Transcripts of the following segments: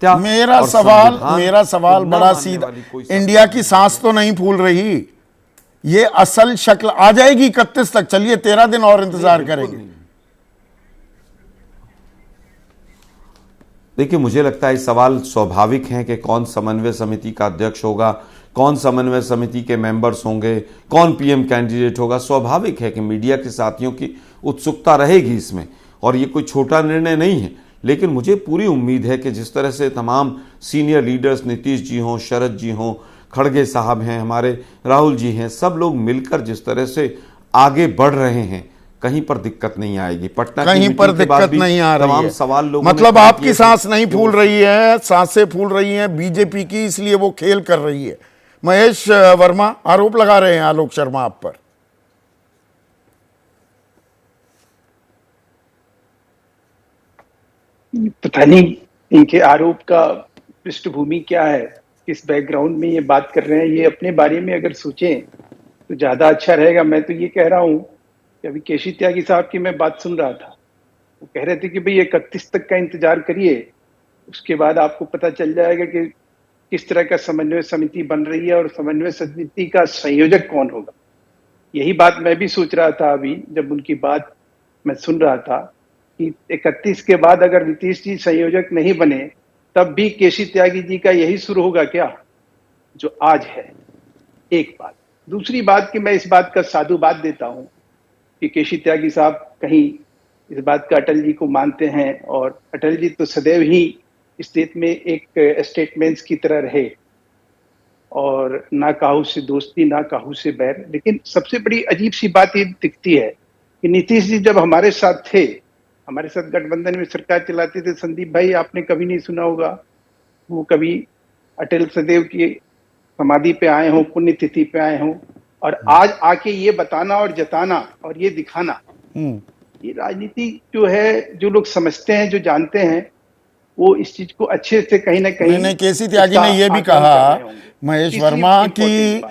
हत्या। मेरा सवाल बड़ा सीधा, इंडिया की सांस तो नहीं फूल रही, ये असल शक्ल आ जाएगी 31 तक। चलिए 13 दिन और इंतजार करेंगे। देखिए, मुझे लगता है सवाल स्वाभाविक है कि कौन समन्वय समिति का अध्यक्ष होगा, कौन समन्वय समिति के मेंबर्स होंगे, कौन पीएम कैंडिडेट होगा। स्वाभाविक है कि मीडिया के साथियों की उत्सुकता रहेगी इसमें, और ये कोई छोटा निर्णय नहीं है। लेकिन मुझे पूरी उम्मीद है कि जिस तरह से तमाम सीनियर लीडर्स, नीतीश जी हों, शरद जी हों, खड़गे साहब हैं, हमारे राहुल जी हैं, सब लोग मिलकर जिस तरह से आगे बढ़ रहे हैं, कहीं पर दिक्कत नहीं आएगी। पटना कहीं पर दिक्कत नहीं आ रही तमाम है। सवाल लोगों मतलब आपकी सांस नहीं फूल रही है, सांसें फूल रही हैं बीजेपी की, इसलिए वो खेल कर रही है। महेश वर्मा आरोप लगा रहे हैं आलोक शर्मा आप पर। पता नहीं इनके आरोप का पृष्ठभूमि क्या है, किस बैकग्राउंड में ये बात कर रहे हैं। ये अपने बारे में अगर सोचें तो ज्यादा अच्छा रहेगा। मैं तो ये कह रहा हूँ कि अभी केसी त्यागी साहब की मैं बात सुन रहा था, वो कह रहे थे कि भाई 31 तक का इंतजार करिए, उसके बाद आपको पता चल जाएगा कि किस तरह का समन्वय समिति बन रही है और समन्वय समिति का संयोजक कौन होगा। यही बात मैं भी सोच रहा था अभी जब उनकी बात मैं सुन रहा था कि 31 के बाद अगर नीतीश जी संयोजक नहीं बने तब भी केसी त्यागी जी का यही शुरू होगा क्या जो आज है। एक बात। दूसरी बात कि मैं इस बात का साधुवाद देता हूं कि केसी त्यागी साहब कहीं इस बात का अटल जी को मानते हैं, और अटल जी तो सदैव ही इस देश में एक स्टेटमेंट्स की तरह रहे, और ना काहू से दोस्ती ना काहू से बैर। लेकिन सबसे बड़ी अजीब सी बात ये दिखती है कि नीतीश जी जब हमारे साथ थे, हमारे साथ गठबंधन में सरकार चलाते थे, संदीप भाई आपने कभी नहीं सुना होगा वो कभी अटल सदैव की समाधि पे आए हों, पुण्यतिथि पे आए हों, और आज आके ये बताना और जताना और ये दिखाना, ये राजनीति जो है, जो लोग समझते हैं, जो जानते हैं, वो इस चीज को अच्छे से कहीं ना कहीं। मैंने केसी त्यागी ने यह भी कहा, महेश वर्मा, कि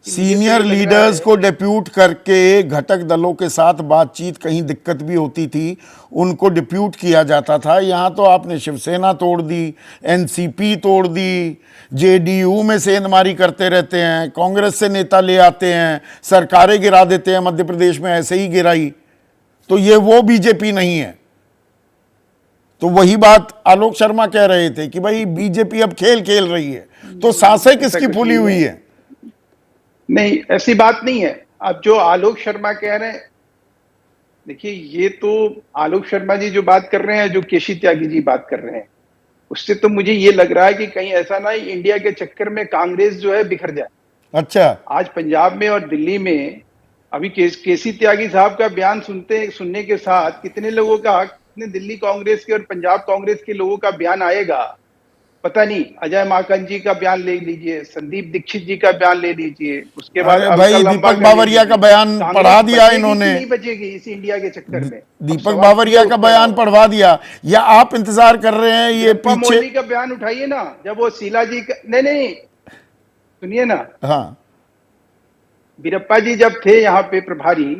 सीनियर लीडर्स को डिप्यूट करके घटक दलों के साथ बातचीत कहीं दिक्कत भी होती थी, उनको डिप्यूट किया जाता था। यहाँ तो आपने शिवसेना तोड़ दी, एनसीपी तोड़ दी, जेडीयू में सेंधमारी करते रहते हैं, कांग्रेस से नेता ले आते हैं, सरकारें गिरा देते हैं। मध्य प्रदेश में ऐसे ही गिराई, तो ये वो बीजेपी नहीं है। तो वही बात आलोक शर्मा कह रहे थे कि भाई बीजेपी अब खेल खेल रही है, तो सांसें किसकी फूली हुई है? नहीं, ऐसी बात नहीं है। अब जो आलोक शर्मा कह रहे हैं, देखिए ये तो आलोक शर्मा जी जो बात कर रहे हैं, जो केसी त्यागी जी बात कर रहे हैं, उससे तो मुझे ये लग रहा है कि कहीं ऐसा ना इंडिया के चक्कर में कांग्रेस जो है बिखर जाए। अच्छा, आज पंजाब में और दिल्ली में अभी केसी त्यागी साहब का बयान सुनने के साथ कितने लोगों का, कितने दिल्ली कांग्रेस के और पंजाब कांग्रेस के लोगों का बयान आएगा पता नहीं। अजय माकन जी का बयान ले लीजिए, संदीप दीक्षित जी का बयान ले लीजिए, उसके बाद भाई दीपक बावरिया का बयान पढ़ा दिया इन्होंने। नहीं बचेगी इस इंडिया के चक्कर में। दीपक बावरिया का बयान पढ़वा दिया, या आप इंतजार कर रहे हैं ये पीछे? मोदी का बयान उठाइए ना, जब वो शीला जी का, नहीं सुनिए ना, हाँ, वीरप्पा जी जब थे यहाँ पे प्रभारी,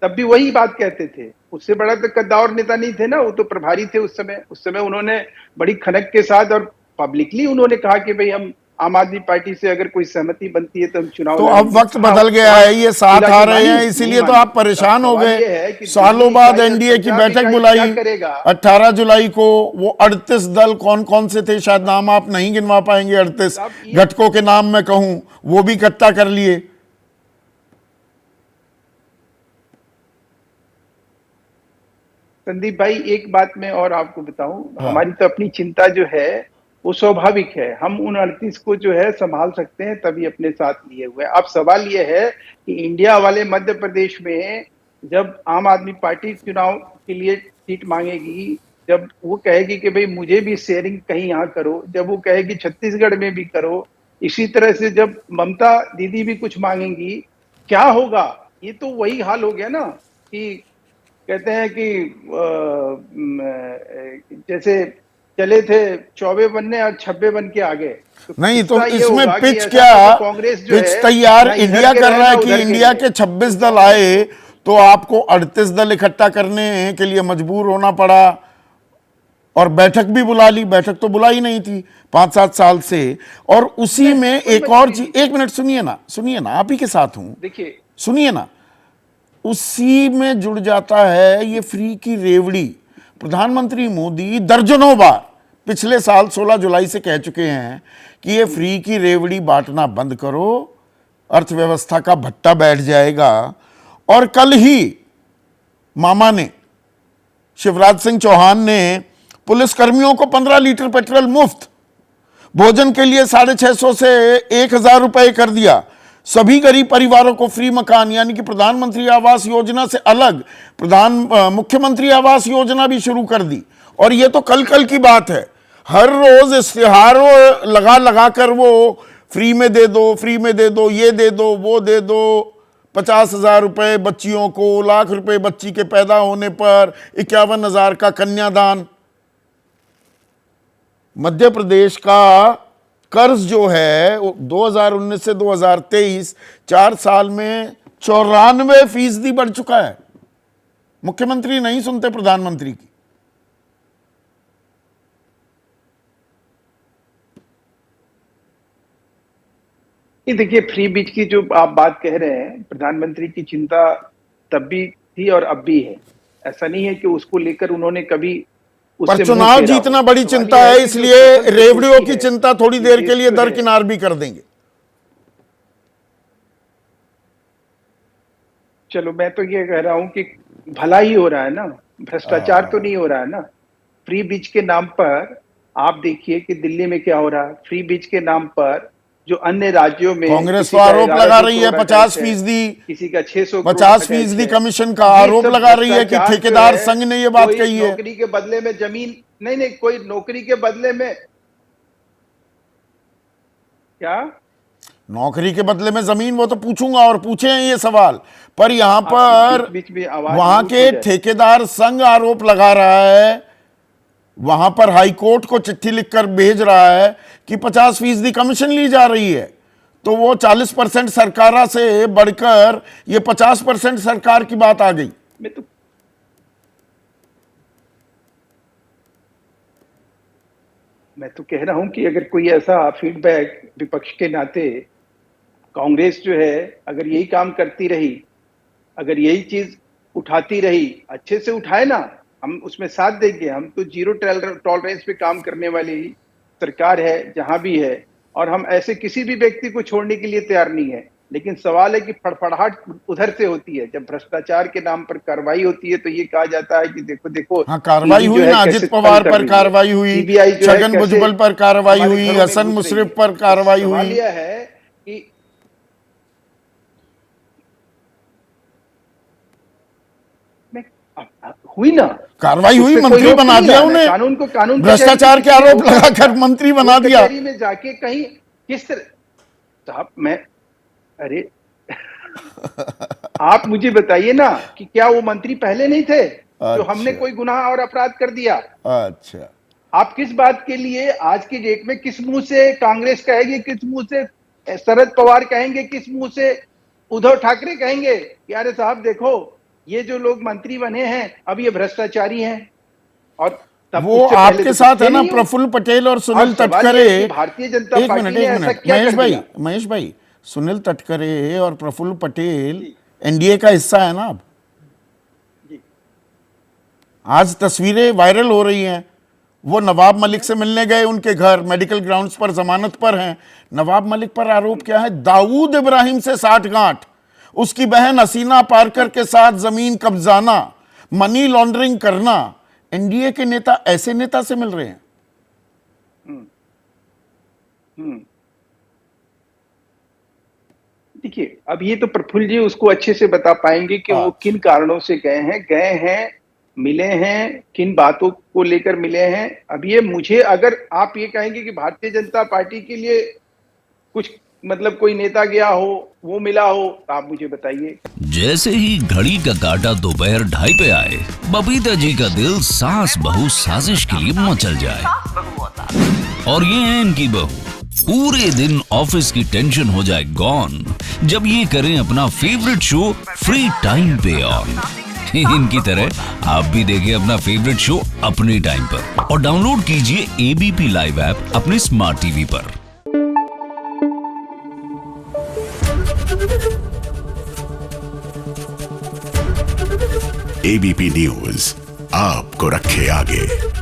तब भी वही बात कहते थे। उससे बड़ा तो कद्दावर नेता नहीं थे ना, वो तो प्रभारी थे उस समय उन्होंने बड़ी खनक के साथ और पब्लिकली उन्होंने कहा कि भाई हम आम आदमी पार्टी से अगर कोई सहमति बनती है तो हम चुनाव। तो अब वक्त बदल गया है, ये साथ आ रहे हैं, इसीलिए तो आप परेशान हो गए। सालों बाद एनडीए की बैठक बुलाई 18 जुलाई को। वो 38 दल कौन कौन से थे, शायद नाम आप नहीं गिनवा पाएंगे, 38 घटकों के नाम मैं कहूं, वो भी इकट्ठा कर लिए। संदीप भाई एक बात मैं और आपको बताऊं, हमारी तो अपनी चिंता जो है वो स्वाभाविक है, हम उन 38 को जो है संभाल सकते हैं, तभी अपने साथ लिए हुए हैं। अब सवाल ये है कि इंडिया वाले मध्य प्रदेश में जब आम आदमी पार्टी चुनाव के लिए सीट मांगेगी, जब वो कहेगी कि भाई मुझे भी शेयरिंग कहीं यहाँ करो, जब वो कहेगी छत्तीसगढ़ में भी करो, इसी तरह से जब ममता दीदी भी कुछ मांगेंगी, क्या होगा? ये तो वही हाल हो गया ना कि कहते हैं कि जैसे चले थे 24 बनने और 26 बन के आगे। नहीं तो इसमें पिच क्या, कांग्रेस पिच तैयार इंडिया कर रहा है कि इंडिया के 26 दल आए तो आपको 38 दल इकट्ठा करने के लिए मजबूर होना पड़ा, और बैठक भी बुला ली, बैठक तो बुलाई नहीं थी 5-7 साल से। और उसी में एक और चीज, एक मिनट सुनिए ना, आप ही के साथ हूं, देखिए सुनिए ना, उसी में जुड़ जाता है ये फ्री की रेवड़ी। प्रधानमंत्री मोदी दर्जनों बार पिछले साल 16 जुलाई से कह चुके हैं कि ये फ्री की रेवड़ी बांटना बंद करो, अर्थव्यवस्था का भट्टा बैठ जाएगा। और कल ही मामा ने, शिवराज सिंह चौहान ने पुलिस कर्मियों को 15 लीटर पेट्रोल मुफ्त, भोजन के लिए 650 से 1000 रुपए कर दिया, सभी गरीब परिवारों को फ्री मकान, यानी कि प्रधानमंत्री आवास योजना से अलग मुख्यमंत्री आवास योजना भी शुरू कर दी। और ये तो कल की बात है, हर रोज इश्तिहारों लगा कर वो फ्री में दे दो, फ्री में दे दो, ये दे दो, वो दे दो, 50,000 रुपए बच्चियों को, 1,00,000 रुपए बच्ची के पैदा होने पर, 51,000 का कन्यादान। मध्य प्रदेश का कर्ज जो है 2019 से 2023 4 साल में 94% बढ़ चुका है। मुख्यमंत्री नहीं सुनते प्रधानमंत्री की। ये देखिए, फ्री बीज की जो आप बात कह रहे हैं, प्रधानमंत्री की चिंता तब भी थी और अब भी है। ऐसा नहीं है कि उसको लेकर उन्होंने कभी पर चुनाव जीतना बड़ी चिंता है, इसलिए रेवड़ियों की चिंता थोड़ी देर के लिए दरकिनार भी कर देंगे। चलो, मैं तो ये कह रहा हूं कि भला ही हो रहा है ना, भ्रष्टाचार तो नहीं हो रहा है ना। फ्री बीज के नाम पर आप देखिए कि दिल्ली में क्या हो रहा है। फ्री बीज के नाम पर जो अन्य राज्यों में कांग्रेस तो आरोप लगा रही है 50%, किसी का 600 50% कमीशन का आरोप लगा रही है कि ठेकेदार संघ ने ये बात कही है। नौकरी के बदले में जमीन नहीं, कोई नौकरी के बदले में क्या, नौकरी के बदले में जमीन, वो तो पूछूंगा और पूछे हैं ये सवाल। पर यहां पर वहां के ठेकेदार संघ आरोप लगा रहा है, वहां पर हाईकोर्ट को चिट्ठी लिखकर भेज रहा है कि 50% कमीशन ली जा रही है। तो वो 40% सरकारा से बढ़कर ये 50% सरकार की बात आ गई। मैं तो कह रहा हूं कि अगर कोई ऐसा फीडबैक विपक्ष के नाते, कांग्रेस जो है अगर यही काम करती रही, अगर यही चीज उठाती रही, अच्छे से उठाए ना, हम उसमें साथ देंगे। हम तो जीरो टॉलरेंस पे काम करने वाली सरकार है जहां भी है, और हम ऐसे किसी भी व्यक्ति को छोड़ने के लिए तैयार नहीं है। लेकिन सवाल है कि फड़फड़ाहट उधर से होती है, जब भ्रष्टाचार के नाम पर कार्रवाई होती है तो ये कहा जाता है कि देखो देखो, हाँ, कार्रवाई हुई ना, अजित पवार पर कार्रवाई हुई, छगन भुजबल पर कार्रवाई हुई, हसन मुशर्रफ पर कार्रवाई हुई। यह है कि हुई ना, कार्रवाई हुई, मंत्री बना दिया उन्हें, कानून भ्रष्टाचार के आरोप लगाकर मंत्री बना दिया। में जाके कहीं किस तरह साहब, मैं अरे आप मुझे बताइए ना कि क्या वो मंत्री पहले नहीं थे जो हमने कोई गुनाह और अपराध कर दिया? अच्छा, आप किस बात के लिए आज की डेट में किस मुंह से कांग्रेस कहेगी, किस मुंह से शरद पवार कहेंगे, किस मुंह से उद्धव ठाकरे कहेंगे कि अरे साहब देखो ये जो लोग मंत्री बने हैं अब ये भ्रष्टाचारी हैं? और वो आपके साथ है ना प्रफुल्ल पटेल और सुनील तटकरे। भारतीय जनता पार्टी ने ऐसा क्या कर दिया? महेश भाई, सुनील तटकरे और प्रफुल्ल पटेल एनडीए का हिस्सा है ना। अब आज तस्वीरें वायरल हो रही हैं, वो नवाब मलिक से मिलने गए उनके घर, मेडिकल ग्राउंड्स पर जमानत पर हैं। नवाब मलिक पर आरोप क्या है? दाऊद इब्राहिम से साठगांठ, उसकी बहन हसीना पारकर के साथ जमीन कब्जाना, मनी लॉन्ड्रिंग करना। एनडीए के नेता ऐसे नेता से मिल रहे हैं। देखिए, अब ये तो प्रफुल्ल जी उसको अच्छे से बता पाएंगे कि वो किन कारणों से गए हैं, मिले हैं, किन बातों को लेकर मिले हैं। अब ये मुझे, अगर आप ये कहेंगे कि भारतीय जनता पार्टी के लिए कुछ मतलब कोई नेता गया हो, वो मिला हो, तो आप मुझे बताइए। जैसे ही घड़ी का काटा दोपहर 2:30 पे आए, बबीता जी का दिल सास बहू साजिश के लिए मचल जाए। और ये है इनकी बहू, पूरे दिन ऑफिस की टेंशन हो जाए गॉन जब ये करें अपना फेवरेट शो फ्री टाइम पे ऑन। इनकी तरह आप भी देखिए अपना फेवरेट शो अपने टाइम पर और डाउनलोड कीजिए एबीपी लाइव ऐप अपने स्मार्ट टीवी पर। एबीपी न्यूज आपको रखे आगे।